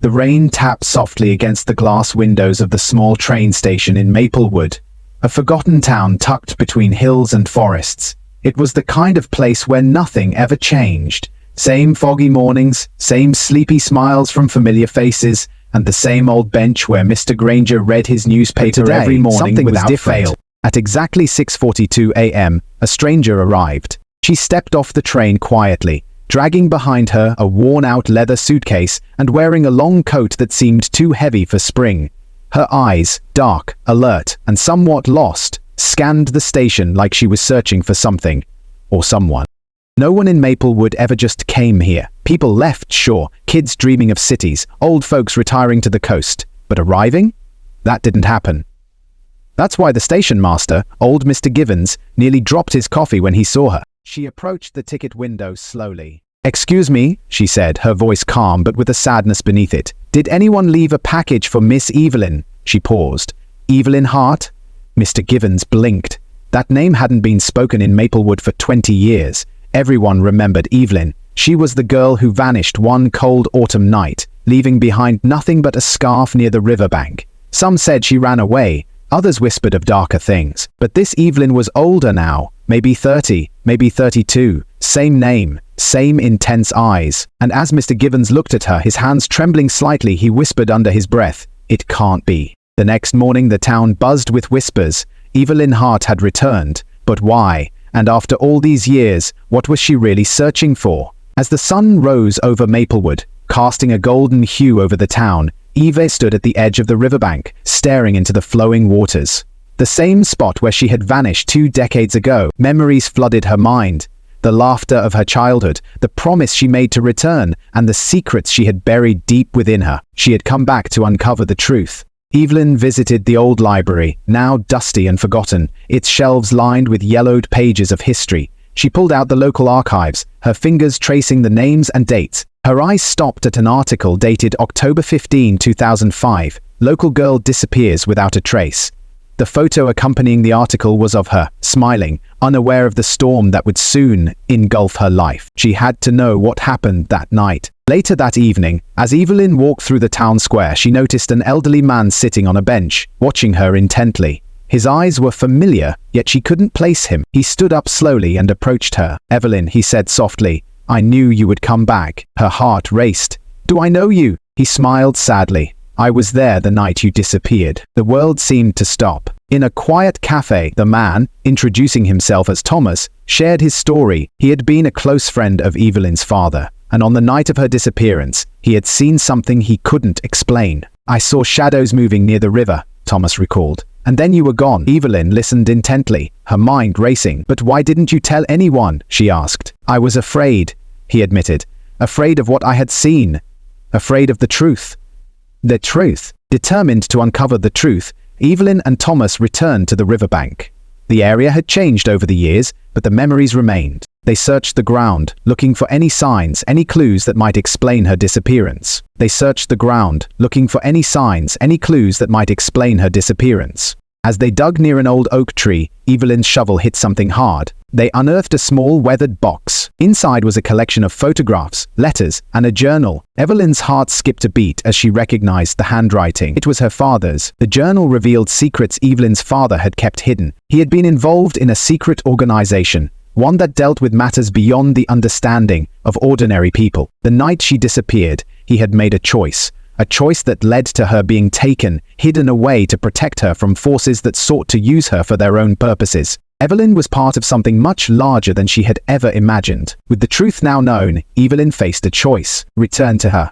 The rain tapped softly against the glass windows of the small train station in Maplewood, a forgotten town tucked between hills and forests. It was the kind of place where nothing ever changed. Same foggy mornings, same sleepy smiles from familiar faces, and the same old bench where Mr. Granger read his newspaper every morning without fail. At exactly 6:42 a.m., a stranger arrived. She stepped off the train quietly, dragging behind her a worn-out leather suitcase and wearing a long coat that seemed too heavy for spring. Her eyes, dark, alert, and somewhat lost, scanned the station like she was searching for something, or someone. No one in Maplewood ever just came here. People left, sure, kids dreaming of cities, old folks retiring to the coast. But arriving? That didn't happen. That's why the station master, old Mr. Givens, nearly dropped his coffee when he saw her. She approached the ticket window slowly. "Excuse me," she said, her voice calm but with a sadness beneath it. "Did anyone leave a package for Miss Evelyn?" She paused. "Evelyn Hart?" Mr. Givens blinked. That name hadn't been spoken in Maplewood for 20 years. Everyone remembered Evelyn. She was the girl who vanished one cold autumn night, leaving behind nothing but a scarf near the riverbank. Some said she ran away. Others whispered of darker things. But this Evelyn was older now, maybe 30, maybe 32. Same name, same intense eyes. And as Mr. Givens looked at her, his hands trembling slightly, he whispered under his breath, "It can't be." The next morning the town buzzed with whispers. Evelyn Hart had returned. But why? And after all these years, what was she really searching for? As the sun rose over Maplewood, casting a golden hue over the town, Eve stood at the edge of the riverbank, staring into the flowing waters. The same spot where she had vanished 2 decades ago. Memories flooded her mind. The laughter of her childhood, the promise she made to return, and the secrets she had buried deep within her. She had come back to uncover the truth. Evelyn visited the old library, now dusty and forgotten, its shelves lined with yellowed pages of history. She pulled out the local archives, her fingers tracing the names and dates. Her eyes stopped at an article dated October 15, 2005. Local girl disappears without a trace. The photo accompanying the article was of her, smiling, unaware of the storm that would soon engulf her life. She had to know what happened that night. Later that evening, as Evelyn walked through the town square, she noticed an elderly man sitting on a bench, watching her intently. His eyes were familiar, yet she couldn't place him. He stood up slowly and approached her. "Evelyn," he said softly, "I knew you would come back." Her heart raced. "Do I know you?" He smiled sadly. "I was there the night you disappeared." The world seemed to stop. In a quiet cafe, the man, introducing himself as Thomas, shared his story. He had been a close friend of Evelyn's father, and on the night of her disappearance, he had seen something he couldn't explain. "I saw shadows moving near the river," Thomas recalled. "And then you were gone." Evelyn listened intently, her mind racing. "But why didn't you tell anyone?" she asked. "I was afraid," he admitted. "Afraid of what I had seen. Afraid of the truth." The truth. Determined to uncover the truth, Evelyn and Thomas returned to the riverbank. The area had changed over the years, but the memories remained. They searched the ground, looking for any signs, any clues that might explain her disappearance. They searched the ground, looking for any signs, any clues that might explain her disappearance. As they dug near an old oak tree, Evelyn's shovel hit something hard. They unearthed a small weathered box. Inside was a collection of photographs, letters, and a journal. Evelyn's heart skipped a beat as she recognized the handwriting. It was her father's. The journal revealed secrets Evelyn's father had kept hidden. He had been involved in a secret organization, one that dealt with matters beyond the understanding of ordinary people. The night she disappeared, he had made a choice that led to her being taken, hidden away to protect her from forces that sought to use her for their own purposes. Evelyn was part of something much larger than she had ever imagined. With the truth now known, Evelyn faced a choice: return to her